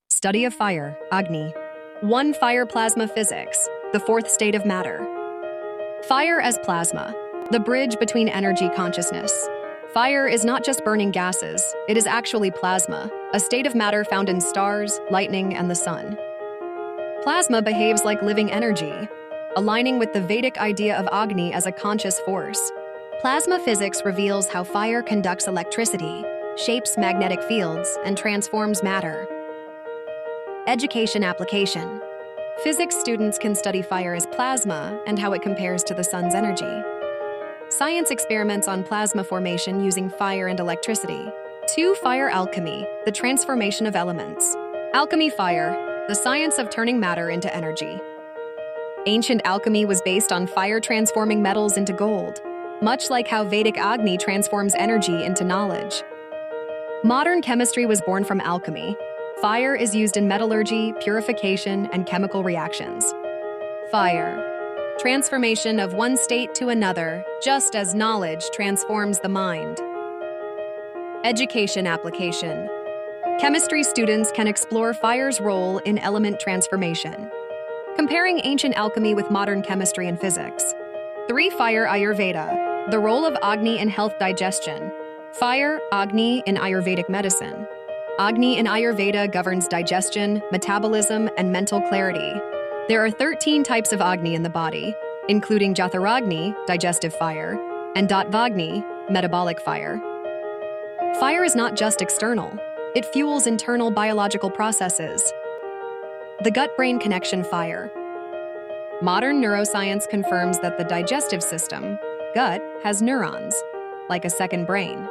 Study of fire, Agni. 1. Fire plasma physics, the fourth state of matter. Fire as plasma, the bridge between energy consciousness. Fire is not just burning gases, it is actually plasma, a state of matter found in stars, lightning, and the sun. Plasma behaves like living energy, aligning with the Vedic idea of Agni as a conscious force. Plasma physics reveals how fire conducts electricity, shapes magnetic fields, and transforms matter. Education application. Physics students can study fire as plasma and how it compares to the sun's energy. Science experiments on plasma formation using fire and electricity. 2. Fire-Alchemy, the transformation of elements. Alchemy fire, the science of turning matter into energy. Ancient alchemy was based on fire transforming metals into gold, much like how Vedic Agni transforms energy into knowledge. Modern chemistry was born from alchemy. Fire is used in metallurgy, purification, and chemical reactions. Fire. Transformation of one state to another, just as knowledge transforms the mind. Education application. Chemistry students can explore fire's role in element transformation, comparing ancient alchemy with modern chemistry and physics. 3. Fire Ayurveda, the role of Agni in health digestion. Fire, Agni in Ayurvedic medicine. Agni in Ayurveda governs digestion, metabolism, and mental clarity. There are 13 types of Agni in the body, including Jyotiragni, digestive fire, and Dattvagni, metabolic fire. Fire is not just external, it fuels internal biological processes. The gut-brain connection fire. Modern neuroscience confirms that the digestive system, gut, has neurons, like a second brain.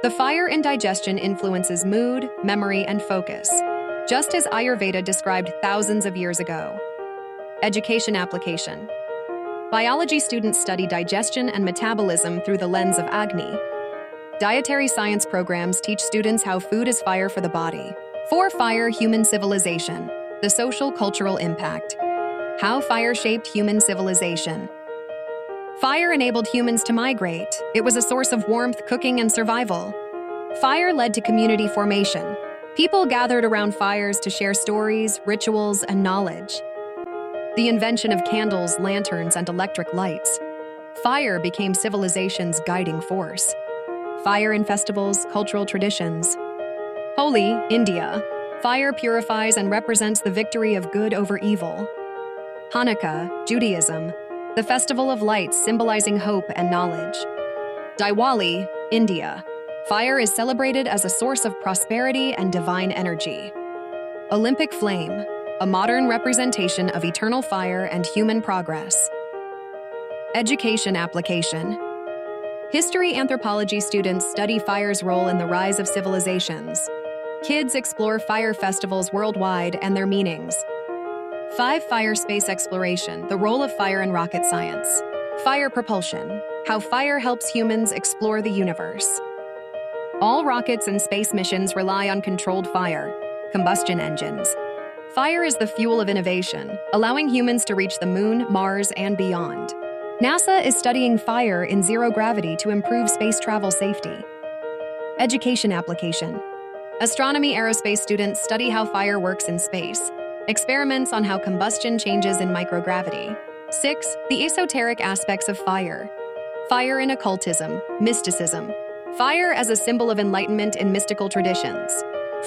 The fire in digestion influences mood, memory, and focus, just as Ayurveda described thousands of years ago. Education application. Biology students study digestion and metabolism through the lens of Agni. Dietary science programs teach students how food is fire for the body. 4. Fire human civilization, the social cultural impact. How fire shaped human civilization. Fire enabled humans to migrate. It was a source of warmth, cooking, and survival. Fire led to community formation. People gathered around fires to share stories, rituals, and knowledge. The invention of candles, lanterns, and electric lights. Fire became civilization's guiding force. Fire in festivals, cultural traditions. Holi, India. Fire purifies and represents the victory of good over evil. Hanukkah, Judaism. The festival of lights symbolizing hope and knowledge. Diwali, India. Fire is celebrated as a source of prosperity and divine energy. Olympic flame, a modern representation of eternal fire and human progress. Education application. History anthropology students study fire's role in the rise of civilizations. Kids explore fire festivals worldwide and their meanings. 5. Fire space exploration, the role of fire in rocket science. Fire propulsion, how fire helps humans explore the universe. All rockets and space missions rely on controlled fire, combustion engines. Fire is the fuel of innovation, allowing humans to reach the moon, Mars, and beyond. NASA is studying fire in zero gravity to improve space travel safety. Education application. Astronomy aerospace students study how fire works in space. Experiments on how combustion changes in microgravity. 6. The esoteric aspects of fire. Fire in occultism, mysticism. Fire as a symbol of enlightenment in mystical traditions.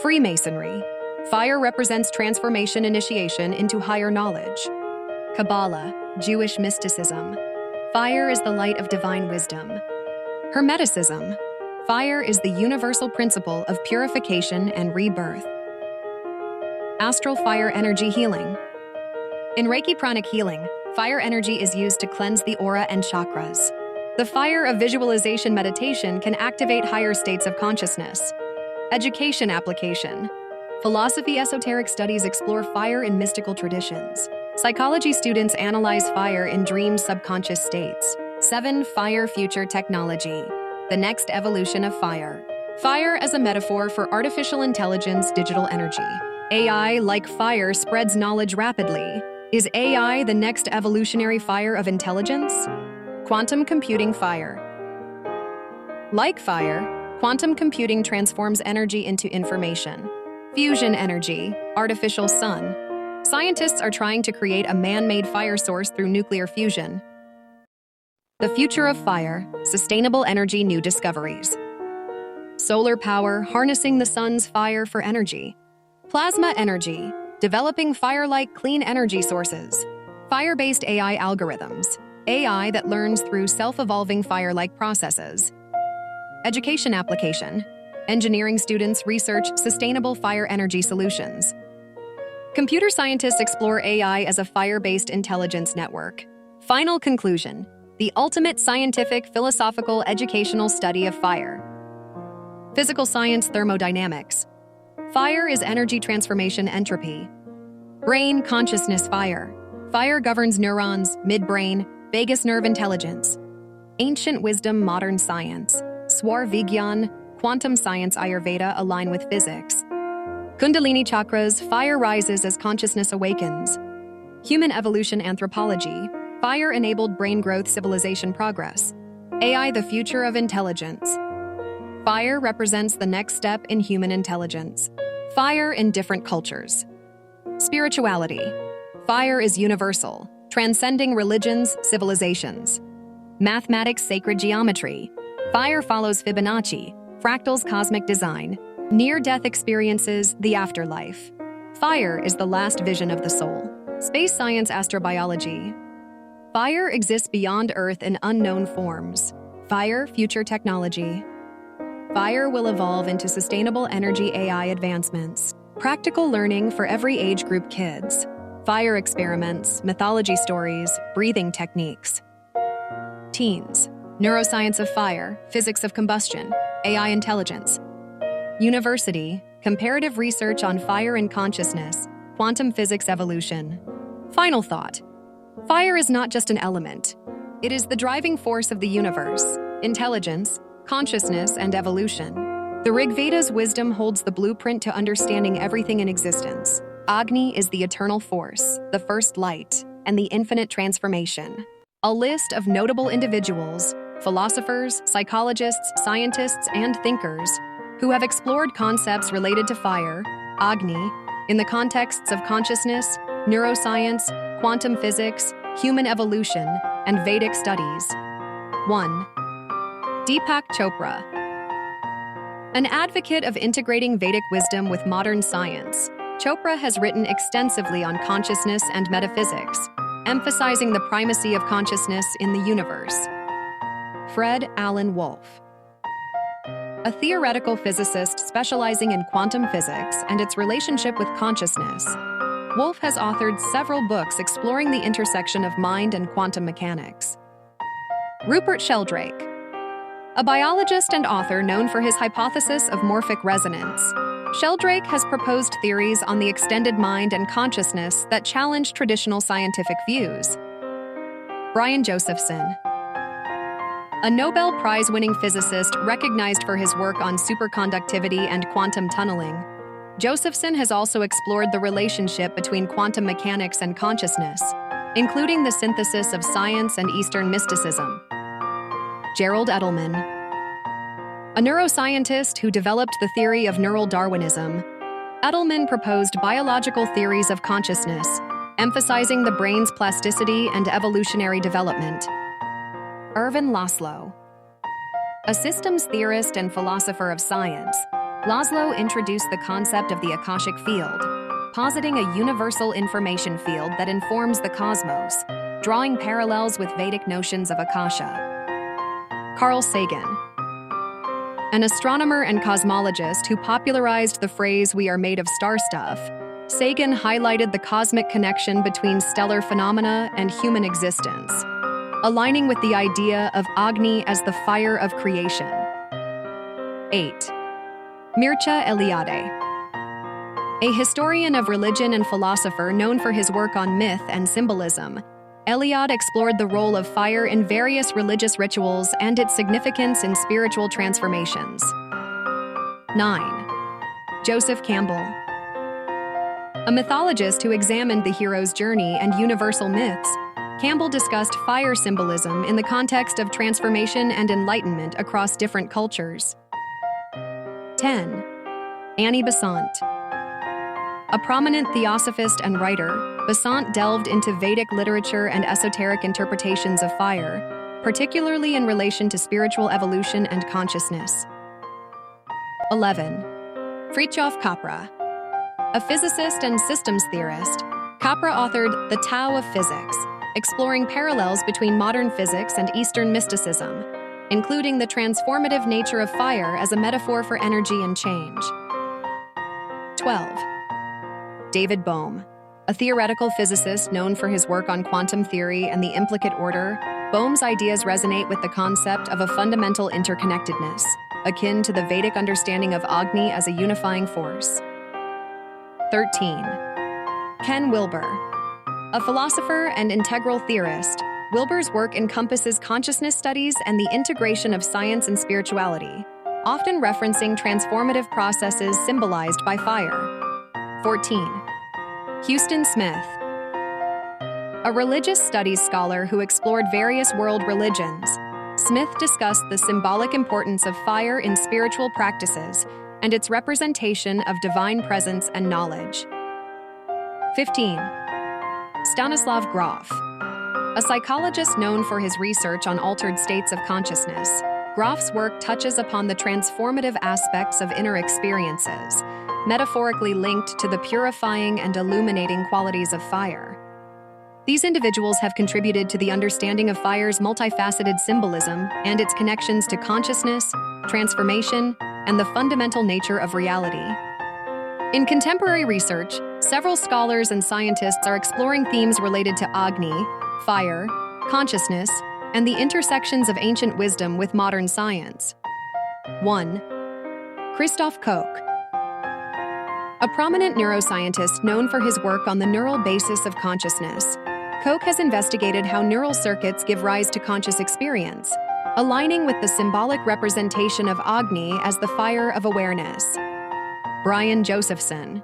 Freemasonry. Fire represents transformation initiation into higher knowledge. Kabbalah, Jewish mysticism. Fire is the light of divine wisdom. Hermeticism. Fire is the universal principle of purification and rebirth. Astral fire energy healing. In Reiki pranic healing, fire energy is used to cleanse the aura and chakras. The fire of visualization meditation can activate higher states of consciousness. Education application. Philosophy esoteric studies explore fire in mystical traditions. Psychology students analyze fire in dream subconscious states. 7. Fire future technology, the next evolution of fire. Fire as a metaphor for artificial intelligence, digital energy. AI, like fire, spreads knowledge rapidly. Is AI the next evolutionary fire of intelligence? Quantum computing fire. Like fire, quantum computing transforms energy into information. Fusion energy, artificial sun. Scientists are trying to create a man-made fire source through nuclear fusion. The future of fire, sustainable energy new discoveries. Solar power, harnessing the sun's fire for energy. Plasma energy, developing fire-like clean energy sources. Fire-based AI algorithms, AI that learns through self-evolving fire-like processes. Education application, engineering students research sustainable fire energy solutions. Computer scientists explore AI as a fire-based intelligence network. Final conclusion, the ultimate scientific, philosophical, educational study of fire. Physical science thermodynamics. Fire is energy transformation entropy. Brain consciousness fire. Fire governs neurons, midbrain, vagus nerve intelligence. Ancient wisdom modern science. Swar Vigyan, quantum science Ayurveda align with physics. Kundalini chakras, fire rises as consciousness awakens. Human evolution anthropology, fire-enabled brain growth civilization progress. AI the future of intelligence. Fire represents the next step in human intelligence. Fire in different cultures. Spirituality. Fire is universal, transcending religions, civilizations. Mathematics sacred geometry. Fire follows Fibonacci, fractals cosmic design. Near-death experiences, the afterlife. Fire is the last vision of the soul. Space science astrobiology. Fire exists beyond Earth in unknown forms. Fire future technology. Fire will evolve into sustainable energy AI advancements. Practical learning for every age group kids. Fire experiments, mythology stories, breathing techniques. Teens. Neuroscience of fire, physics of combustion, AI intelligence. University. Comparative research on fire and consciousness, quantum physics evolution. Final thought. Fire is not just an element. It is the driving force of the universe, intelligence, consciousness, and evolution. The Rigveda's wisdom holds the blueprint to understanding everything in existence. Agni is the eternal force, the first light, and the infinite transformation. A list of notable individuals, philosophers, psychologists, scientists, and thinkers who have explored concepts related to fire, Agni, in the contexts of consciousness, neuroscience, quantum physics, human evolution, and Vedic studies. 1. Deepak Chopra. An advocate of integrating Vedic wisdom with modern science, Chopra has written extensively on consciousness and metaphysics, emphasizing the primacy of consciousness in the universe. Fred Alan Wolf. A theoretical physicist specializing in quantum physics and its relationship with consciousness, Wolf has authored several books exploring the intersection of mind and quantum mechanics. Rupert Sheldrake. A biologist and author known for his hypothesis of morphic resonance, Sheldrake has proposed theories on the extended mind and consciousness that challenge traditional scientific views. Brian Josephson. A Nobel Prize-winning physicist recognized for his work on superconductivity and quantum tunneling, Josephson has also explored the relationship between quantum mechanics and consciousness, including the synthesis of science and Eastern mysticism. Gerald Edelman. A neuroscientist who developed the theory of neural Darwinism, Edelman proposed biological theories of consciousness, emphasizing the brain's plasticity and evolutionary development. Ervin Laszlo. A systems theorist and philosopher of science, Laszlo introduced the concept of the Akashic field, positing a universal information field that informs the cosmos, drawing parallels with Vedic notions of Akasha. Carl Sagan. An astronomer and cosmologist who popularized the phrase "we are made of star stuff," Sagan highlighted the cosmic connection between stellar phenomena and human existence, aligning with the idea of Agni as the fire of creation. 8. Mircea Eliade. A historian of religion and philosopher known for his work on myth and symbolism, Eliade explored the role of fire in various religious rituals and its significance in spiritual transformations. 9. Joseph Campbell. A mythologist who examined the hero's journey and universal myths, Campbell discussed fire symbolism in the context of transformation and enlightenment across different cultures. 10. Annie Besant. A prominent theosophist and writer, Besant delved into Vedic literature and esoteric interpretations of fire, particularly in relation to spiritual evolution and consciousness. 11. Fritjof Capra. A physicist and systems theorist, Capra authored The Tao of Physics, exploring parallels between modern physics and Eastern mysticism, including the transformative nature of fire as a metaphor for energy and change. 12. David Bohm. A theoretical physicist known for his work on quantum theory and the implicate order, Bohm's ideas resonate with the concept of a fundamental interconnectedness, akin to the Vedic understanding of Agni as a unifying force. 13. Ken Wilber. A philosopher and integral theorist, Wilber's work encompasses consciousness studies and the integration of science and spirituality, often referencing transformative processes symbolized by fire. 14. Houston Smith. A religious studies scholar who explored various world religions, Smith discussed the symbolic importance of fire in spiritual practices and its representation of divine presence and knowledge. 15. Stanislav Grof. A psychologist known for his research on altered states of consciousness, Grof's work touches upon the transformative aspects of inner experiences, metaphorically linked to the purifying and illuminating qualities of fire. These individuals have contributed to the understanding of fire's multifaceted symbolism and its connections to consciousness, transformation, and the fundamental nature of reality. In contemporary research, several scholars and scientists are exploring themes related to Agni, fire, consciousness, and the intersections of ancient wisdom with modern science. 1. Christoph Koch. A prominent neuroscientist known for his work on the neural basis of consciousness, Koch has investigated how neural circuits give rise to conscious experience, aligning with the symbolic representation of Agni as the fire of awareness. Brian Josephson.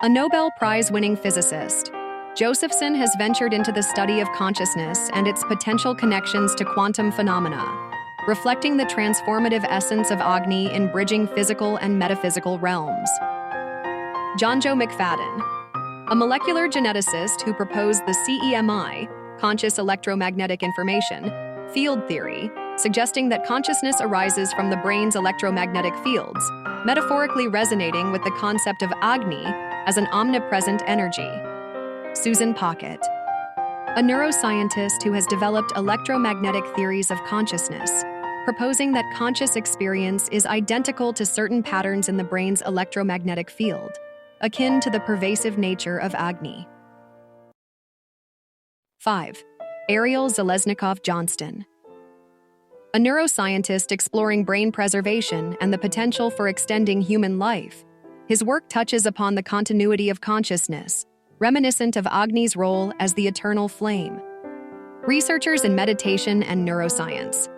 A Nobel Prize-winning physicist, Josephson has ventured into the study of consciousness and its potential connections to quantum phenomena, reflecting the transformative essence of Agni in bridging physical and metaphysical realms. John Joe McFadden. A molecular geneticist who proposed the CEMI, conscious electromagnetic information, field theory, suggesting that consciousness arises from the brain's electromagnetic fields, metaphorically resonating with the concept of Agni as an omnipresent energy. Susan Pocket. A neuroscientist who has developed electromagnetic theories of consciousness, proposing that conscious experience is identical to certain patterns in the brain's electromagnetic field, akin to the pervasive nature of Agni. 5. Ariel Zalesnikov-Johnston. A neuroscientist exploring brain preservation and the potential for extending human life, his work touches upon the continuity of consciousness, reminiscent of Agni's role as the eternal flame. Researchers in meditation and neuroscience.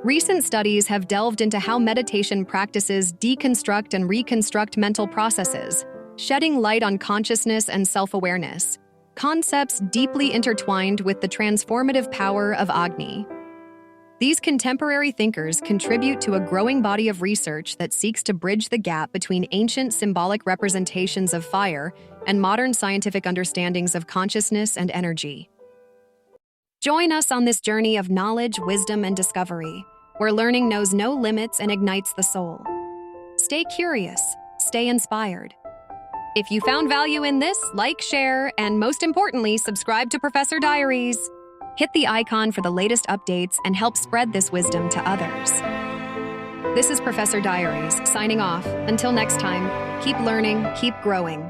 Recent studies have delved into how meditation practices deconstruct and reconstruct mental processes, shedding light on consciousness and self-awareness, concepts deeply intertwined with the transformative power of Agni. These contemporary thinkers contribute to a growing body of research that seeks to bridge the gap between ancient symbolic representations of fire and modern scientific understandings of consciousness and energy. Join us on this journey of knowledge, wisdom, and discovery, where learning knows no limits and ignites the soul. Stay curious, stay inspired. If you found value in this, like, share, and most importantly, subscribe to Professor Diaries. Hit the icon for the latest updates and help spread this wisdom to others. This is Professor Diaries, signing off. Until next time, keep learning, keep growing.